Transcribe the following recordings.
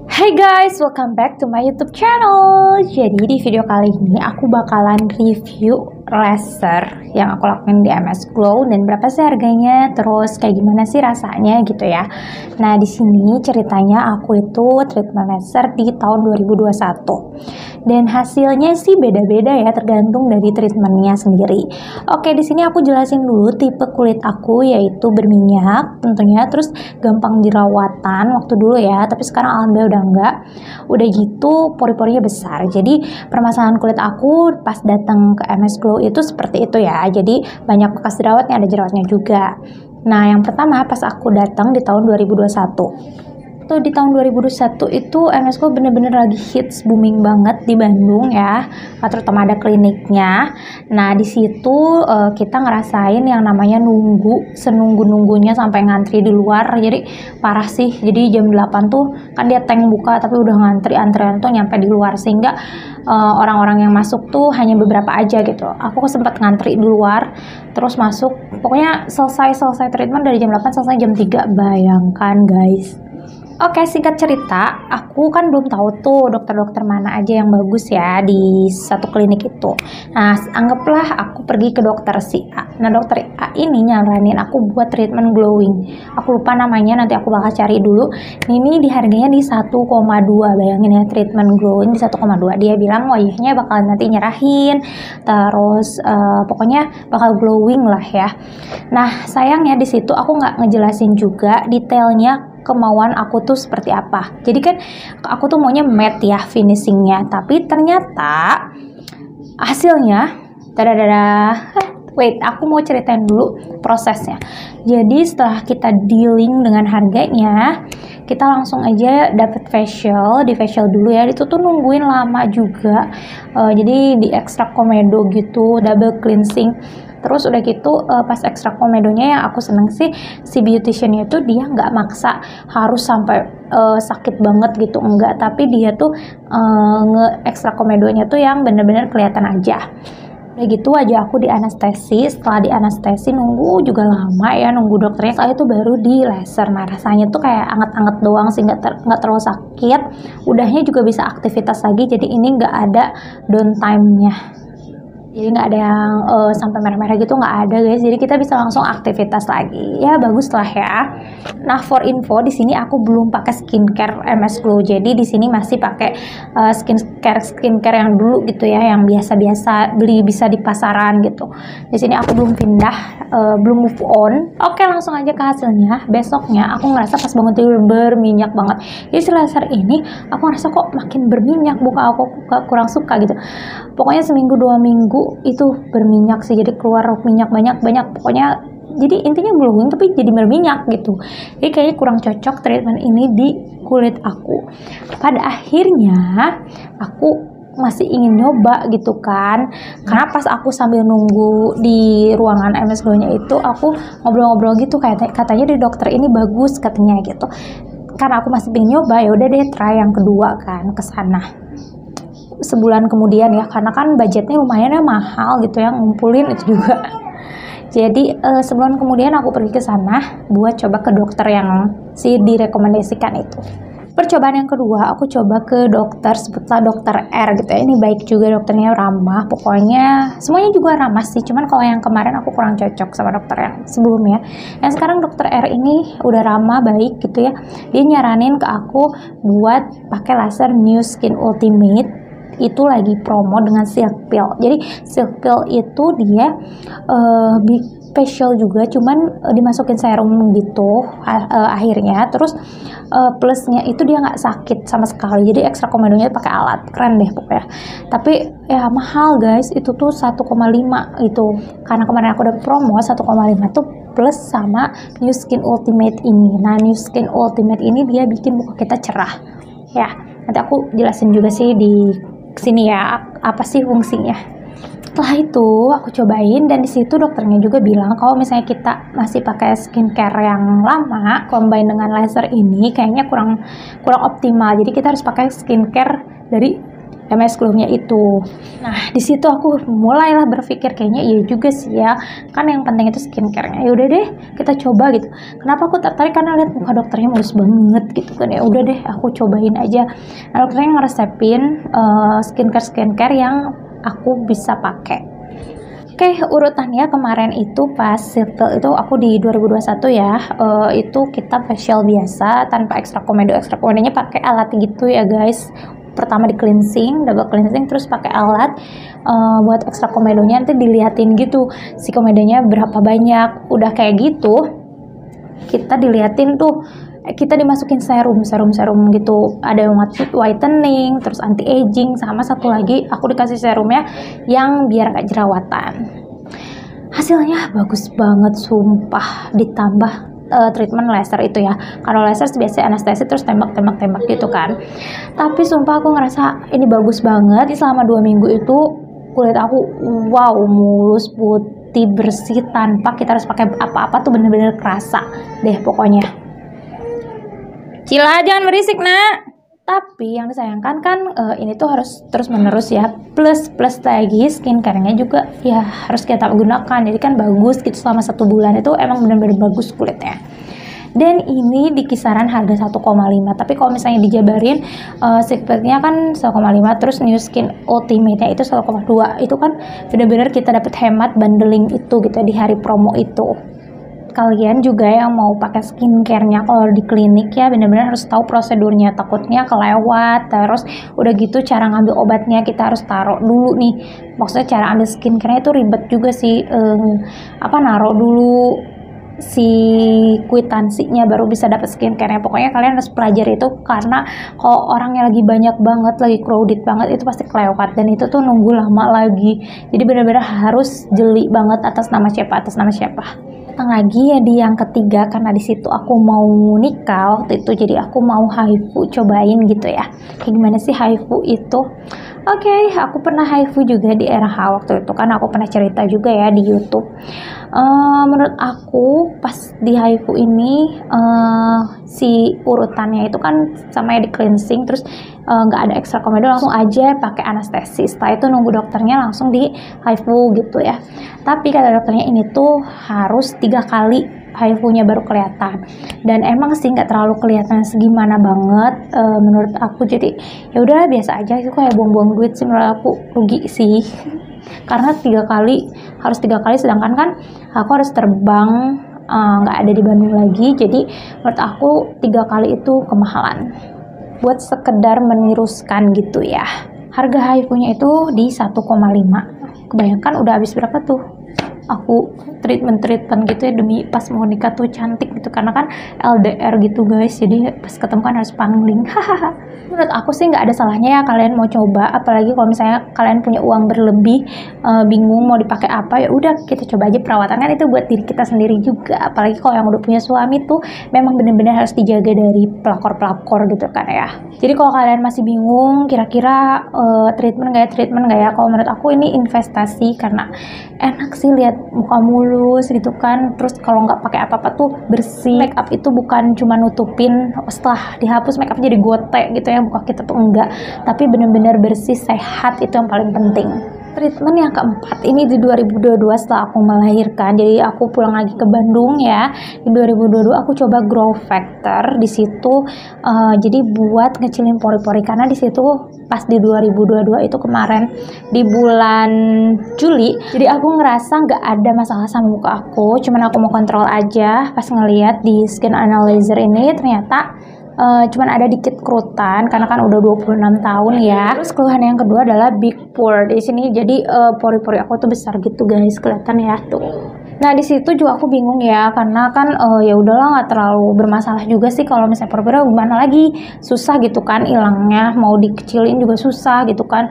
Hai guys, welcome back to my YouTube channel. Jadi di video kali ini aku bakalan review laser yang aku lakuin di MS Glow dan berapa sih harganya, terus kayak gimana sih rasanya gitu ya. Nah, di sini ceritanya aku itu treatment laser di tahun 2021. Dan hasilnya sih beda-beda ya, tergantung dari treatmentnya sendiri. Oke, di sini aku jelasin dulu tipe kulit aku, yaitu berminyak tentunya, terus gampang jerawatan waktu dulu ya, tapi sekarang alhamdulillah udah enggak. Udah gitu pori-porinya besar. Jadi permasalahan kulit aku pas datang ke MS Glow itu seperti itu ya. Jadi banyak bekas jerawatnya, ada jerawatnya juga. Nah, yang pertama pas aku datang di tahun 2021. Di tahun 2021 itu MS Glow bener-bener lagi hits, booming banget di Bandung ya, terutama ada kliniknya. Nah, di situ kita ngerasain yang namanya senunggu-nunggunya sampai ngantri di luar. Jadi parah sih. Jadi jam 8 tuh kan dia tank buka, tapi udah antrian tuh nyampe di luar, sehingga orang-orang yang masuk tuh hanya beberapa aja gitu. Aku sempat ngantri di luar, terus masuk. Pokoknya selesai treatment dari jam 8, selesai jam 3. Bayangkan guys. Oke, singkat cerita, aku kan belum tahu tuh dokter-dokter mana aja yang bagus ya di satu klinik itu. Nah, anggaplah aku pergi ke dokter si A. Nah, dokter A ini nyaranin aku buat treatment glowing. Aku lupa namanya, nanti aku bakal cari dulu. Ini harganya di 1,2. Bayangin ya, treatment glowing di 1,2. Dia bilang wajahnya bakal nanti nyerahin, terus pokoknya bakal glowing lah ya. Nah, sayangnya di situ aku nggak ngejelasin juga detailnya kemauan aku tuh seperti apa. Jadi kan aku tuh maunya matte ya finishingnya, tapi ternyata hasilnya wait, aku mau ceritain dulu prosesnya. Jadi setelah kita dealing dengan harganya, kita langsung aja dapet facial. Di facial dulu ya, itu tuh nungguin lama juga. Jadi di ekstrak komedo gitu, double cleansing. Terus udah gitu pas ekstrak komedonya yang aku seneng sih, si beauticiannya itu dia nggak maksa harus sampai sakit banget gitu, enggak, tapi dia tuh nge-ekstrak komedonya tuh yang bener-bener kelihatan aja. Udah gitu aja aku di anestesi. Setelah di anestesi nunggu juga lama ya, nunggu dokternya. Setelah itu baru di laser. Nah, rasanya tuh kayak anget-anget doang sih, nggak terlalu sakit. Udahnya juga bisa aktivitas lagi, jadi ini nggak ada downtime-nya. Jadi nggak ada yang sampai merah-merah gitu, nggak ada guys. Jadi kita bisa langsung aktivitas lagi. Ya bagus lah ya. Nah, for info di sini aku belum pakai skincare MS Glow. Jadi di sini masih pakai skincare yang dulu gitu ya, yang biasa-biasa beli bisa di pasaran gitu. Di sini aku belum pindah, belum move on. Oke, langsung aja ke hasilnya. Besoknya aku ngerasa pas bangun tidur berminyak banget. Jadi si laser ini aku ngerasa kok makin berminyak, muka aku kurang suka gitu. Pokoknya seminggu 2 minggu itu berminyak sih, jadi keluar minyak banyak pokoknya. Jadi intinya glowing tapi jadi berminyak gitu. Jadi kayaknya kurang cocok treatment ini di kulit aku. Pada akhirnya aku masih ingin nyoba gitu kan, karena pas aku sambil nunggu di ruangan MS Glow-nya itu aku ngobrol-ngobrol gitu, katanya di dokter ini bagus katanya gitu. Karena aku masih pengen nyoba, ya udah deh try yang kedua kan ke sana. Sebulan kemudian ya, karena kan budgetnya lumayan ya, mahal gitu ya, ngumpulin itu juga. Jadi sebulan kemudian aku pergi ke sana buat coba ke dokter yang direkomendasikan itu. Percobaan yang kedua aku coba ke dokter, sebutlah dokter R gitu ya. Ini baik juga, dokternya ramah, pokoknya semuanya juga ramah sih. Cuman kalau yang kemarin aku kurang cocok sama dokter yang sebelumnya. Yang sekarang dokter R ini udah ramah, baik gitu ya. Dia nyaranin ke aku buat pakai laser New Skin Ultimate. Itu lagi promo dengan Silk Pill. Jadi Silk Pill itu dia big facial juga, cuman dimasukin serum gitu akhirnya. Terus plusnya itu dia nggak sakit sama sekali. Jadi ekstra komedonya pakai alat, keren deh pokoknya. Tapi ya mahal guys, itu tuh 1,5 itu. Karena kemarin aku udah promo 1,5 tuh plus sama New Skin Ultimate ini. Nah, New Skin Ultimate ini dia bikin muka kita cerah. Ya, nanti aku jelasin juga sih di sini ya apa sih fungsinya. Setelah itu aku cobain, dan di situ dokternya juga bilang kalau misalnya kita masih pakai skincare yang lama combine dengan laser ini kayaknya kurang optimal. Jadi kita harus pakai skincare dari MS Glow-nya itu. Nah, di situ aku mulailah berpikir kayaknya iya juga sih ya. Kan yang penting itu skincare-nya. Ya udah deh, kita coba gitu. Kenapa aku tertarik? Karena lihat muka dokternya mulus banget gitu kan. Ya udah deh, aku cobain aja. Nah, dokternya ngeresepin skincare yang aku bisa pakai. Oke, urutannya kemarin itu pas circle itu aku di 2021 ya, itu kita facial biasa tanpa ekstra komedo. Ekstra komedonya pakai alat gitu ya guys. Pertama di cleansing, double cleansing, terus pakai alat buat ekstra komedonya nanti diliatin gitu si komedonya berapa banyak. Udah kayak gitu kita diliatin tuh, kita dimasukin serum gitu, ada yang whitening, terus anti aging, sama satu lagi aku dikasih serumnya yang biar gak jerawatan. Hasilnya bagus banget sumpah, ditambah treatment laser itu ya. Kalau laser biasanya anestesi terus tembak gitu kan. Tapi sumpah aku ngerasa ini bagus banget. Selama 2 minggu itu kulit aku wow, mulus, putih, bersih tanpa kita harus pakai apa-apa tuh, bener-bener kerasa deh pokoknya. Cila, jangan berisik nak. Tapi yang disayangkan kan ini tuh harus terus menerus ya, plus lagi skincare-nya juga ya harus kita gunakan. Jadi kan bagus gitu selama 1 bulan itu emang benar-benar bagus kulitnya. Dan ini di kisaran harga 1,5, tapi kalau misalnya dijabarin sepertinya kan 1,5, terus New Skin Ultimate-nya itu 1,2. Itu kan benar-benar kita dapat hemat bundling itu gitu di hari promo itu. Kalian juga yang mau pakai skincare-nya kalau di klinik ya benar-benar harus tahu prosedurnya, takutnya kelewat. Terus udah gitu cara ngambil obatnya kita harus taruh dulu nih, maksudnya cara ambil skincare-nya itu ribet juga sih, naruh dulu si kwitansinya baru bisa dapat skincare-nya. Pokoknya kalian harus pelajari itu, karena kalau orangnya lagi banyak banget, lagi crowded banget, itu pasti kelewat dan itu tuh nunggu lama lagi. Jadi benar-benar harus jeli banget atas nama siapa. Lagi ya di yang ketiga, karena di situ aku mau nikah waktu itu, jadi aku mau HIFU cobain gitu ya. Kayak gimana sih HIFU itu? Oke, aku pernah HIFU juga di RH waktu itu kan, aku pernah cerita juga ya di YouTube. Menurut aku pas di HIFU ini si urutannya itu kan sama ya di cleansing, terus nggak ada ekstra komedo, langsung aja pakai anestesi. Setelah itu nunggu dokternya langsung di HIFU gitu ya. Tapi kata dokternya ini tuh harus 3 kali HIFU-nya baru kelihatan, dan emang sih nggak terlalu kelihatan segimana banget menurut aku. Jadi ya udah biasa aja, itu kayak buang-buang duit sih menurut aku, rugi sih karena 3 kali harus 3 kali, sedangkan kan aku harus terbang, nggak ada di Bandung lagi. Jadi menurut aku 3 kali itu kemahalan buat sekedar meniruskan gitu ya. Harga HIFU-nya itu di 1,5. Kebayangkan udah habis berapa tuh aku treatment gitu ya, demi pas mau nikah tuh cantik gitu, karena kan LDR gitu guys, jadi pas ketemu kan harus pangling. Menurut aku sih nggak ada salahnya ya kalian mau coba, apalagi kalau misalnya kalian punya uang berlebih, bingung mau dipakai apa, ya udah kita coba aja perawatan, kan itu buat diri kita sendiri juga. Apalagi kalau yang udah punya suami tuh memang bener-bener harus dijaga dari pelakor gitu kan ya. Jadi kalau kalian masih bingung kira-kira treatment nggak ya, kalau menurut aku ini investasi, karena enak sih lihat muka mulus gitu kan. Terus kalau nggak pakai apa-apa tuh bersih. Make up itu bukan cuma nutupin, setelah dihapus make up jadi gotek gitu ya muka kita tuh, enggak, tapi bener-bener bersih, sehat, itu yang paling penting. Treatment yang keempat ini di 2022 setelah aku melahirkan. Jadi aku pulang lagi ke Bandung ya. Di 2022 aku coba Grow Factor di situ. Jadi buat ngecilin pori-pori, karena di situ pas di 2022 itu kemarin di bulan Juli. Jadi aku ngerasa nggak ada masalah sama muka aku. Cuman aku mau kontrol aja. Pas ngeliat di skin analyzer ini ternyata cuman ada dikit kerutan, karena kan udah 26 tahun ya. Terus keluhan yang kedua adalah big pore di sini. Jadi pori-pori aku tuh besar gitu guys, kelihatan ya tuh. Nah di situ juga aku bingung ya, karena kan ya udahlah nggak terlalu bermasalah juga sih. Kalau misalnya pori-pori gimana lagi, susah gitu kan hilangnya, mau dikecilin juga susah gitu kan.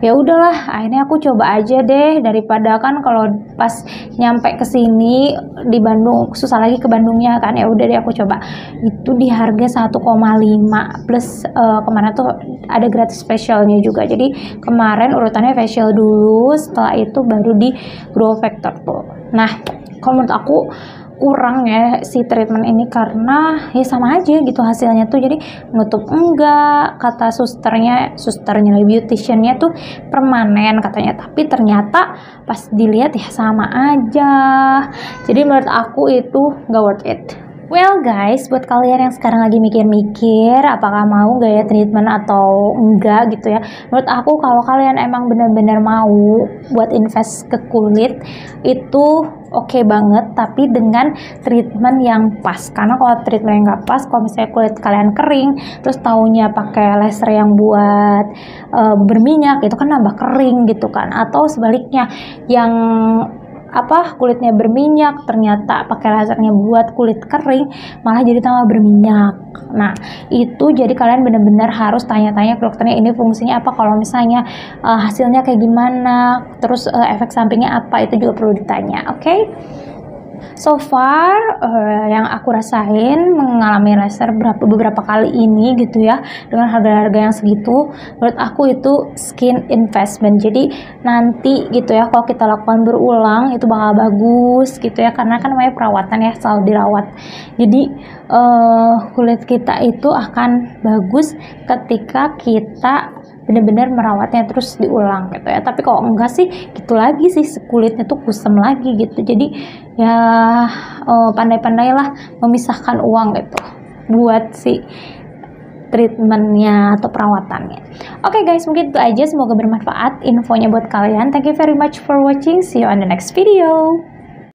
Ya udahlah, akhirnya aku coba aja deh, daripada kan kalau pas nyampe ke sini di Bandung susah lagi ke Bandungnya kan. Ya udah deh aku coba. Itu di harga 1,5 plus kemarin tuh ada gratis facialnya juga. Jadi kemarin urutannya facial dulu, setelah itu baru di Grow Factor tuh. Nah kalau menurut aku kurang ya si treatment ini, karena ya sama aja gitu hasilnya tuh. Jadi nutup enggak, kata susternya beauticiannya tuh permanen katanya, tapi ternyata pas dilihat ya sama aja. Jadi menurut aku itu gak worth it. Well guys, buat kalian yang sekarang lagi mikir-mikir apakah mau gak ya treatment atau enggak gitu ya, menurut aku kalau kalian emang bener-bener mau buat invest ke kulit itu oke banget, tapi dengan treatment yang pas. Karena kalau treatment yang gak pas, kalau misalnya kulit kalian kering terus taunya pakai laser yang buat berminyak, itu kan nambah kering gitu kan. Atau sebaliknya, yang kulitnya berminyak ternyata pakai lasernya buat kulit kering malah jadi tambah berminyak. Nah itu jadi kalian benar-benar harus tanya-tanya ke dokternya, ini fungsinya apa, kalau misalnya hasilnya kayak gimana, terus efek sampingnya apa, itu juga perlu ditanya. Oke? So far yang aku rasain mengalami laser beberapa kali ini gitu ya, dengan harga-harga yang segitu, menurut aku itu skin investment. Jadi nanti gitu ya kalau kita lakukan berulang itu bakal bagus gitu ya, karena kan namanya perawatan ya, selalu dirawat. Jadi kulit kita itu akan bagus ketika kita benar-benar merawatnya terus diulang gitu ya. Tapi kalau enggak sih gitu lagi sih, kulitnya tuh kusam lagi gitu. Jadi ya pandai-pandailah memisahkan uang gitu buat si treatmentnya atau perawatannya. Oke guys, mungkin itu aja, semoga bermanfaat infonya buat kalian. Thank you very much for watching, see you on the next video.